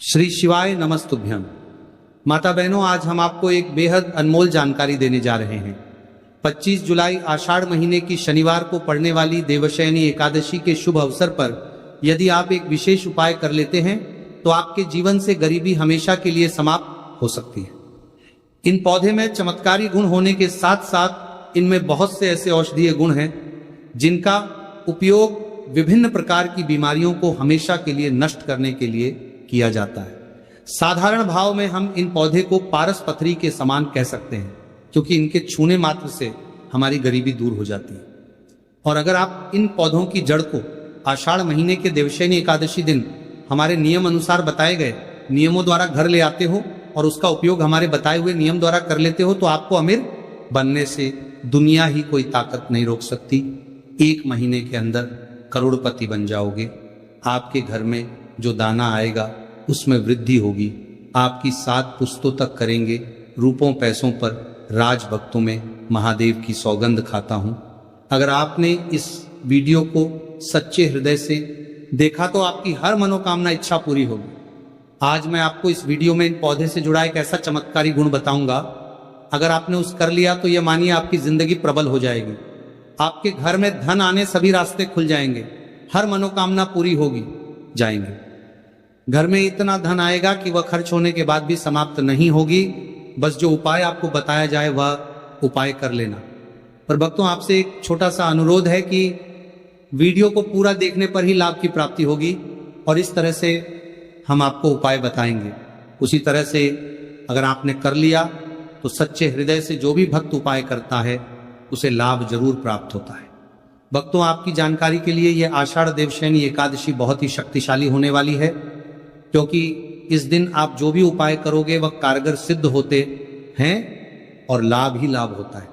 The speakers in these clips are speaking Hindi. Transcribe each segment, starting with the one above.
श्री शिवाय नमस्तुभ्यम। माता बहनों, आज हम आपको एक बेहद अनमोल जानकारी देने जा रहे हैं। 25 जुलाई आषाढ़ महीने की शनिवार को पड़ने वाली देवशयनी एकादशी के शुभ अवसर पर यदि आप एक विशेष उपाय कर लेते हैं तो आपके जीवन से गरीबी हमेशा के लिए समाप्त हो सकती है। इन पौधे में चमत्कारी गुण होने के साथ साथ इनमें बहुत से ऐसे औषधीय गुण हैं जिनका उपयोग विभिन्न प्रकार की बीमारियों को हमेशा के लिए नष्ट करने के लिए किया जाता है। साधारण भाव में हम इन पौधे को पारस पथरी के समान कह सकते हैं, क्योंकि इनके छूने मात्र से हमारी गरीबी दूर हो जाती है। और अगर आप इन पौधों की जड़ को आषाढ़ महीने के देवशयनी एकादशी दिन हमारे नियम अनुसार बताए गए नियमों द्वारा घर ले आते हो और उसका उपयोग हमारे बताए हुए नियम द्वारा कर लेते हो तो आपको अमीर बनने से दुनिया ही कोई ताकत नहीं रोक सकती। 1 महीने के अंदर करोड़पति बन जाओगे। आपके घर में जो दाना आएगा उसमें वृद्धि होगी। आपकी 7 पुश्तों तक करेंगे। रूपों पैसों पर राजभक्तों में महादेव की सौगंध खाता हूं। अगर आपने इस वीडियो को सच्चे हृदय से देखा तो आपकी हर मनोकामना इच्छा पूरी होगी। आज मैं आपको इस वीडियो में इन पौधे से जुड़ा एक ऐसा चमत्कारी गुण बताऊंगा, अगर आपने उस कर लिया तो यह मानिए आपकी जिंदगी प्रबल हो जाएगी। आपके घर में धन आने सभी रास्ते खुल जाएंगे, हर मनोकामना पूरी होगी जाएंगे। घर में इतना धन आएगा कि वह खर्च होने के बाद भी समाप्त नहीं होगी। बस जो उपाय आपको बताया जाए वह उपाय कर लेना। पर भक्तों, आपसे एक छोटा सा अनुरोध है कि वीडियो को पूरा देखने पर ही लाभ की प्राप्ति होगी और इस तरह से हम आपको उपाय बताएंगे। उसी तरह से अगर आपने कर लिया तो सच्चे हृदय से जो भी भक्त उपाय करता है उसे लाभ जरूर प्राप्त होता है। भक्तों, आपकी जानकारी के लिए यह आषाढ़ देवशयनी एकादशी बहुत ही शक्तिशाली होने वाली है, क्योंकि इस दिन आप जो भी उपाय करोगे वह कारगर सिद्ध होते हैं और लाभ ही लाभ होता है।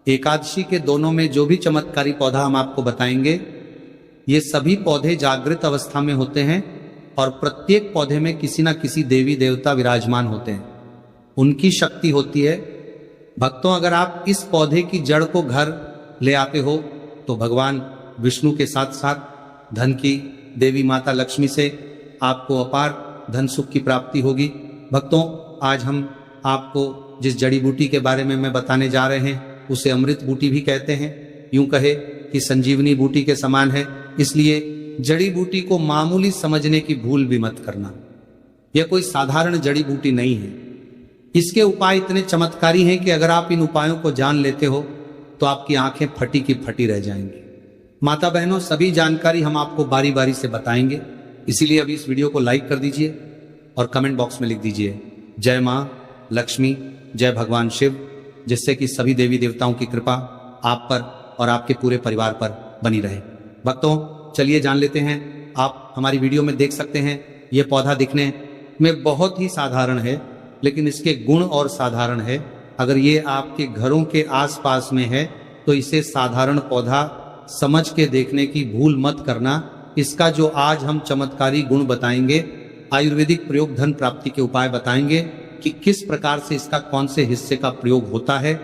एकादशी के दोनों में जो भी चमत्कारी पौधा हम आपको बताएंगे, ये सभी पौधे जागृत अवस्था में होते हैं और प्रत्येक पौधे में किसी ना किसी देवी देवता विराजमान होते हैं, उनकी शक्ति होती है। भक्तों, अगर आप इस पौधे की जड़ को घर ले आते हो तो भगवान विष्णु के साथ साथ धन की देवी माता लक्ष्मी से आपको अपार धन सुख की प्राप्ति होगी। भक्तों, आज हम आपको जिस जड़ी बूटी के बारे में मैं बताने जा रहे हैं उसे अमृत बूटी भी कहते हैं। यूं कहे कि संजीवनी बूटी के समान है, इसलिए जड़ी बूटी को मामूली समझने की भूल भी मत करना। यह कोई साधारण जड़ी बूटी नहीं है। इसके उपाय इतने चमत्कारी हैं कि अगर आप इन उपायों को जान लेते हो तो आपकी आंखें फटी की फटी रह जाएंगी। माता बहनों, सभी जानकारी हम आपको बारी बारी से बताएंगे, इसीलिए अभी इस वीडियो को लाइक कर दीजिए और कमेंट बॉक्स में लिख दीजिए जय मां लक्ष्मी, जय भगवान शिव, जिससे कि सभी देवी देवताओं की कृपा आप पर और आपके पूरे परिवार पर बनी रहे। भक्तों, चलिए जान लेते हैं। आप हमारी वीडियो में देख सकते हैं यह पौधा दिखने में बहुत ही साधारण है, लेकिन इसके गुण और साधारण है। अगर ये आपके घरों के आसपास में है तो इसे साधारण पौधा समझ के देखने की भूल मत करना। इसका जो आज हम चमत्कारी गुण बताएंगे, आयुर्वेदिक प्रयोग धन प्राप्ति के उपाय बताएंगे कि किस प्रकार से इसका कौन से हिस्से का प्रयोग होता है।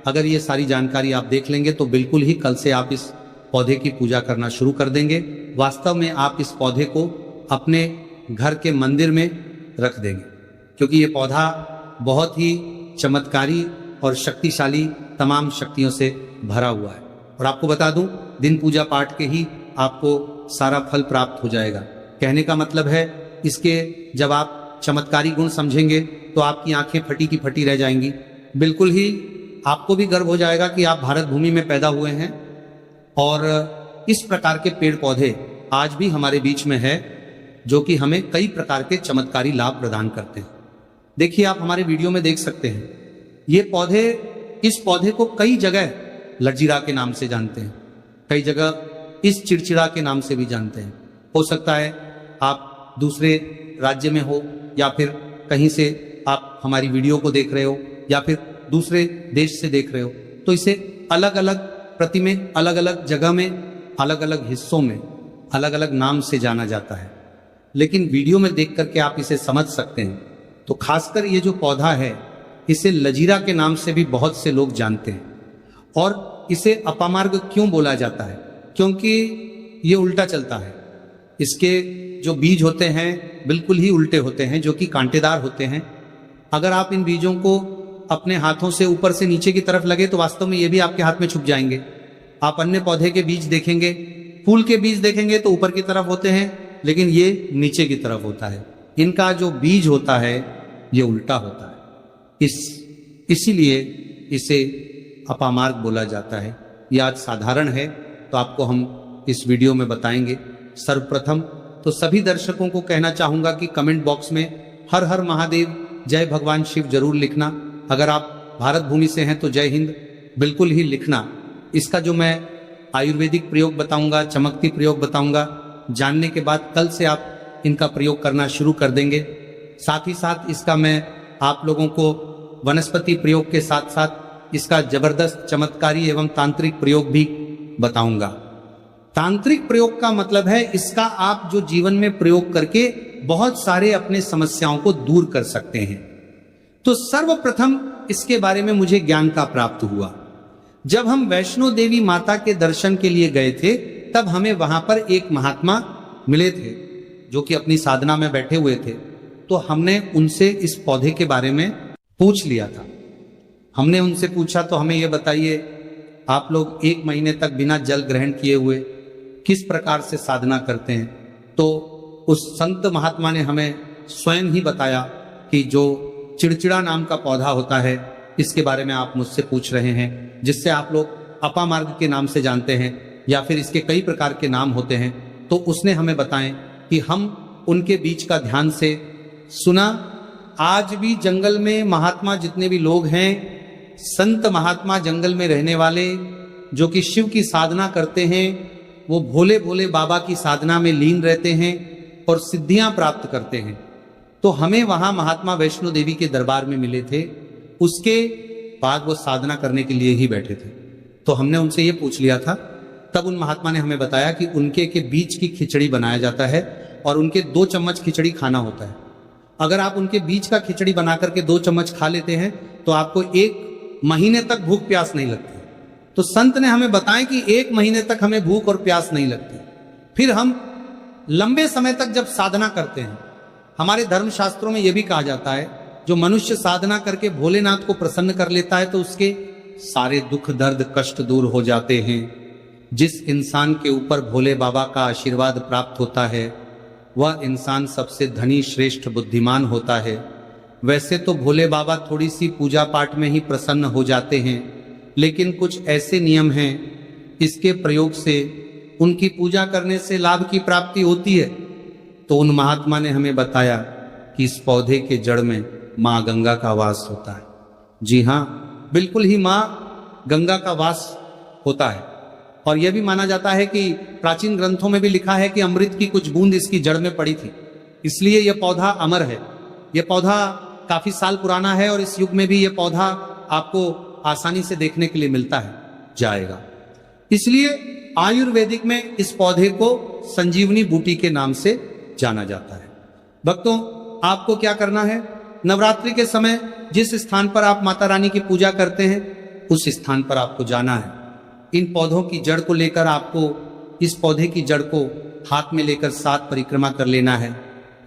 अगर ये सारी जानकारी आप देख लेंगे तो बिल्कुल ही कल से आप इस पौधे की पूजा करना शुरू कर देंगे। वास्तव में आप इस पौधे को अपने घर के मंदिर में रख देंगे, क्योंकि ये पौधा बहुत ही चमत्कारी और शक्तिशाली तमाम शक्तियों से भरा हुआ है। और आपको बता दूं, दिन पूजा पाठ के ही आपको सारा फल प्राप्त हो जाएगा। कहने का मतलब है, इसके जब आप चमत्कारी गुण समझेंगे तो आपकी आंखें फटी की फटी रह जाएंगी। बिल्कुल ही आपको भी गर्व हो जाएगा कि आप भारत भूमि में पैदा हुए हैं और इस प्रकार के पेड़ पौधे आज भी हमारे बीच में है, जो कि हमें कई प्रकार के चमत्कारी लाभ प्रदान करते हैं। देखिए, आप हमारे वीडियो में देख सकते हैं ये पौधे, इस पौधे को कई जगह लजीरा के नाम से जानते हैं, कई जगह इस चिड़चिड़ा के नाम से भी जानते हैं। हो सकता है आप दूसरे राज्य में हो या फिर कहीं से आप हमारी वीडियो को देख रहे हो या फिर दूसरे देश से देख रहे हो, तो इसे अलग अलग प्रति में, अलग अलग जगह में, अलग अलग हिस्सों में अलग अलग नाम से जाना जाता है। लेकिन वीडियो में देख करके आप इसे समझ सकते हैं। तो खासकर ये जो पौधा है, इसे लजीरा के नाम से भी बहुत से लोग जानते हैं। और इसे अपामार्ग क्यों बोला जाता है? क्योंकि ये उल्टा चलता है। इसके जो बीज होते हैं बिल्कुल ही उल्टे होते हैं, जो कि कांटेदार होते हैं। अगर आप इन बीजों को अपने हाथों से ऊपर से नीचे की तरफ लगे तो वास्तव में ये भी आपके हाथ में छुप जाएंगे। आप अन्य पौधे के बीज देखेंगे, फूल के बीज देखेंगे तो ऊपर की तरफ होते हैं, लेकिन ये नीचे की तरफ होता है। इनका जो बीज होता है ये उल्टा होता है। इसीलिए इसे अपामार्ग बोला जाता है। यह आज साधारण है तो आपको हम इस वीडियो में बताएंगे। सर्वप्रथम तो सभी दर्शकों को कहना चाहूंगा कि कमेंट बॉक्स में हर हर महादेव, जय भगवान शिव जरूर लिखना। अगर आप भारत भूमि से हैं तो जय हिंद बिल्कुल ही लिखना। इसका जो मैं आयुर्वेदिक प्रयोग बताऊंगा, चमकती प्रयोग बताऊंगा, जानने के बाद कल से आप इनका प्रयोग करना शुरू कर देंगे। साथ ही साथ इसका मैं आप लोगों को वनस्पति प्रयोग के साथ साथ इसका जबरदस्त चमत्कारी एवं तांत्रिक प्रयोग भी बताऊंगा। तांत्रिक प्रयोग का मतलब है इसका आप जो जीवन में प्रयोग करके बहुत सारे अपने समस्याओं को दूर कर सकते हैं। तो सर्वप्रथम इसके बारे में मुझे ज्ञान का प्राप्त हुआ जब हम वैष्णो देवी माता के दर्शन के लिए गए थे। तब हमें वहां पर एक महात्मा मिले थे जो कि अपनी साधना में बैठे हुए थे। तो हमने उनसे इस पौधे के बारे में पूछ लिया था। हमने उनसे पूछा तो हमें यह बताइए, आप लोग 1 महीने तक बिना जल ग्रहण किए हुए किस प्रकार से साधना करते हैं? तो उस संत महात्मा ने हमें स्वयं ही बताया कि जो चिड़चिड़ा नाम का पौधा होता है, इसके बारे में आप मुझसे पूछ रहे हैं, जिससे आप लोग अपामार्ग के नाम से जानते हैं या फिर इसके कई प्रकार के नाम होते हैं। तो उसने हमें बताएं कि हम उनके बीच का ध्यान से सुना। आज भी जंगल में महात्मा जितने भी लोग हैं, संत महात्मा जंगल में रहने वाले जो कि शिव की साधना करते हैं, वो भोले भोले बाबा की साधना में लीन रहते हैं और सिद्धियां प्राप्त करते हैं। तो हमें वहां महात्मा वैष्णो देवी के दरबार में मिले थे। उसके बाद वो साधना करने के लिए ही बैठे थे। तो हमने उनसे ये पूछ लिया था। तब उन महात्मा ने हमें बताया कि उनके के बीज की खिचड़ी बनाया जाता है और उनके 2 चम्मच खिचड़ी खाना होता है। अगर आप उनके बीज का खिचड़ी बना करके 2 चम्मच खा लेते हैं तो आपको 1 महीने तक भूख प्यास नहीं लगती। तो संत ने हमें बताया कि 1 महीने तक हमें भूख और प्यास नहीं लगती। फिर हम लंबे समय तक जब साधना करते हैं, हमारे धर्मशास्त्रों में यह भी कहा जाता है, जो मनुष्य साधना करके भोलेनाथ को प्रसन्न कर लेता है तो उसके सारे दुख दर्द कष्ट दूर हो जाते हैं। जिस इंसान के ऊपर भोले बाबा का आशीर्वाद प्राप्त होता है वह इंसान सबसे धनी श्रेष्ठ बुद्धिमान होता है। वैसे तो भोले बाबा थोड़ी सी पूजा पाठ में ही प्रसन्न हो जाते हैं, लेकिन कुछ ऐसे नियम हैं इसके प्रयोग से उनकी पूजा करने से लाभ की प्राप्ति होती है। तो उन महात्मा ने हमें बताया कि इस पौधे के जड़ में माँ गंगा का वास होता है। जी हाँ, बिल्कुल ही माँ गंगा का वास होता है। और यह भी माना जाता है कि प्राचीन ग्रंथों में भी लिखा है कि अमृत की कुछ बूंद इसकी जड़ में पड़ी थी, इसलिए यह पौधा अमर है। यह पौधा काफी साल पुराना है और इस युग में भी यह पौधा आपको आसानी से देखने के लिए मिलता है जाएगा। इसलिए आयुर्वेदिक में इस पौधे को संजीवनी बूटी के नाम से जाना जाता है। भक्तों, आपको क्या करना है, नवरात्रि के समय जिस स्थान पर आप माता रानी की पूजा करते हैं उस स्थान पर आपको जाना है। इन पौधों की जड़ को लेकर आपको इस पौधे की जड़ को हाथ में लेकर 7 परिक्रमा कर लेना है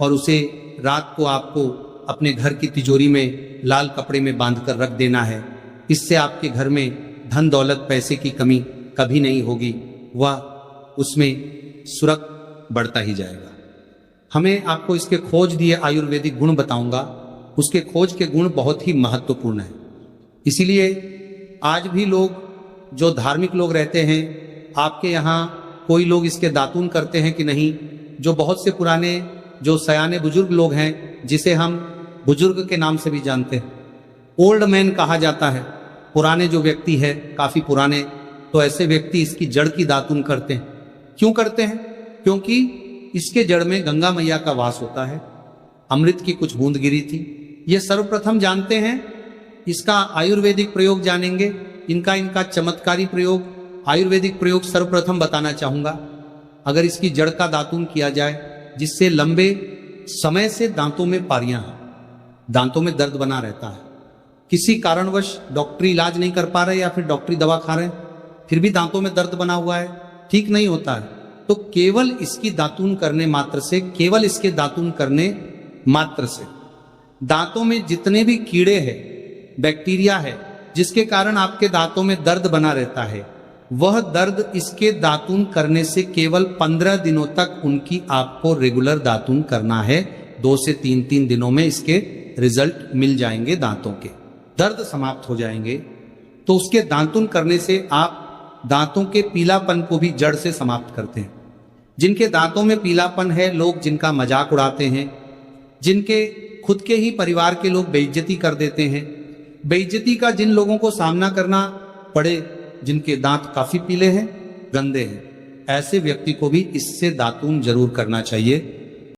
और उसे रात को आपको अपने घर की तिजोरी में लाल कपड़े में बांधकर रख देना है। इससे आपके घर में धन दौलत पैसे की कमी कभी नहीं होगी, वह उसमें सुरख बढ़ता ही जाएगा। हमें आपको इसके खोज दिए आयुर्वेदिक गुण बताऊंगा। उसके खोज के गुण बहुत ही महत्वपूर्ण है। इसीलिए आज भी लोग जो धार्मिक लोग रहते हैं, आपके यहाँ कोई लोग इसके दातून करते हैं कि नहीं? जो बहुत से पुराने जो सयाने बुजुर्ग लोग हैं, जिसे हम बुजुर्ग के नाम से भी जानते हैं, ओल्ड मैन कहा जाता है, पुराने जो व्यक्ति है काफी पुराने, तो ऐसे व्यक्ति इसकी जड़ की दातून करते हैं। क्यों करते हैं? क्योंकि इसके जड़ में गंगा मैया का वास होता है। अमृत की कुछ बूंद गिरी थी। ये सर्वप्रथम जानते हैं। इसका आयुर्वेदिक प्रयोग जानेंगे। इनका चमत्कारी प्रयोग, आयुर्वेदिक प्रयोग सर्वप्रथम बताना चाहूंगा। अगर इसकी जड़ का दातून किया जाए, जिससे लंबे समय से दांतों में पारियां हैं, दांतों में दर्द बना रहता है, किसी कारणवश डॉक्टरी इलाज नहीं कर पा रहे या फिर डॉक्टरी दवा खा रहे हैं, फिर भी दांतों में दर्द बना हुआ है, ठीक नहीं होता है, तो केवल इसकी दातून करने मात्र से, केवल इसके दातून करने मात्र से दांतों में जितने भी कीड़े हैं, बैक्टीरिया है, जिसके कारण आपके दांतों में दर्द बना रहता है, वह दर्द इसके दातून करने से केवल 15 दिनों तक उनकी आपको रेगुलर दातून करना है। 2 से 3 दिनों में इसके रिजल्ट मिल जाएंगे, दांतों के दर्द समाप्त हो जाएंगे। तो उसके दातून करने से आप दांतों के पीलापन को भी जड़ से समाप्त करते हैं। जिनके दांतों में पीलापन है, लोग जिनका मजाक उड़ाते हैं, जिनके खुद के ही परिवार के लोग बेइज्जती कर देते हैं, बेइज्जती का जिन लोगों को सामना करना पड़े, जिनके दांत काफी पीले हैं, गंदे हैं, ऐसे व्यक्ति को भी इससे दातून जरूर करना चाहिए।